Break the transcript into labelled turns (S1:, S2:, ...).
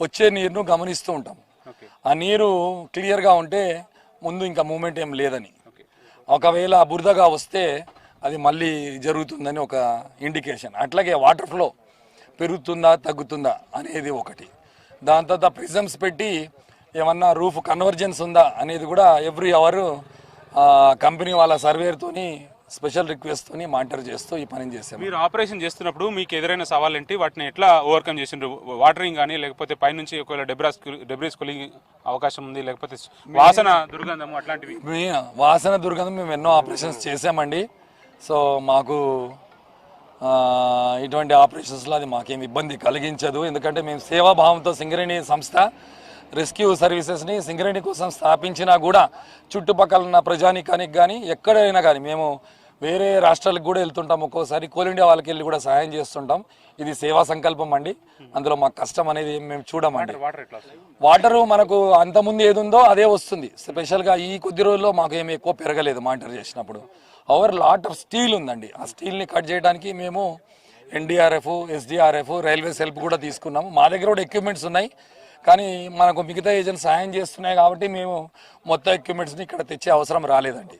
S1: వచ్చే నీరును గమనిస్తూ ఉంటాం. ఆ నీరు క్లియర్గా ఉంటే ముందు ఇంకా మూమెంట్ ఏం లేదని, ఒకవేళ బురదగా వస్తే అది మళ్ళీ జరుగుతుందని ఒక ఇండికేషన్. అట్లాగే వాటర్ ఫ్లో పెరుగుతుందా తగ్గుతుందా అనేది ఒకటి. దాని తర్వాత ప్రిజమ్స్ పెట్టి ఏమన్నా రూఫ్ కన్వర్జెన్స్ ఉందా అనేది కూడా ఎవ్రీ అవర్ కంపెనీ వాళ్ళ సర్వేతోని స్పెషల్ రిక్వెస్ట్తోని మానిటర్ చేస్తూ ఈ పని చేసాం.
S2: మీరు ఆపరేషన్ చేస్తున్నప్పుడు మీకు ఎదురైన సవాల్ ఏంటి, వాటిని ఎట్లా ఓవర్కమ్ చేసిండ్రు? వాటరింగ్ కానీ, లేకపోతే పైనుంచి ఒకవేళ డెబ్రిస్ కొలిగే అవకాశం ఉంది, లేకపోతే వాసన దుర్గంధం అట్లాంటివి?
S1: వాసన దుర్గంధం మేము ఎన్నో ఆపరేషన్స్ చేసామండి. సో మాకు ఇటువంటి ఆపరేషన్స్లో అది మాకేం ఇబ్బంది కలిగించదు. ఎందుకంటే మేము సేవాభావంతో సింగరేణి సంస్థ రెస్క్యూ సర్వీసెస్ని సింగరేణి కోసం స్థాపించినా కూడా చుట్టుపక్కల ఉన్న ప్రజానికానికి కానీ ఎక్కడైనా కానీ మేము వేరే రాష్ట్రాలకు కూడా వెళ్తుంటాం. ఒక్కోసారి కోల్ ఇండియా వాళ్ళకి వెళ్ళి కూడా సహాయం చేస్తుంటాం. ఇది సేవా సంకల్పం అండి. అందులో మాకు కష్టం అనేది మేము చూడమండి. వాటరు మనకు అంతకుముందు ఏది ఉందో అదే వస్తుంది. స్పెషల్గా ఈ కొద్ది రోజుల్లో మాకు ఏమి ఎక్కువ పెరగలేదు మానిటర్ చేసినప్పుడు. అవర్ లాట్ ఆఫ్ స్టీల్ ఉందండి. ఆ స్టీల్ని కట్ చేయడానికి మేము ఎన్డీఆర్ఎఫ్, ఎస్డీఆర్ఎఫ్, రైల్వేస్ హెల్ప్ కూడా తీసుకున్నాము. మా దగ్గర కూడా ఎక్విప్మెంట్స్ ఉన్నాయి, కానీ మనకు మిగతా ఏజెంట్స్ సహాయం చేస్తున్నాయి కాబట్టి మేము మొత్తం ఎక్విప్మెంట్స్ని ఇక్కడ తెచ్చే అవసరం రాలేదండి.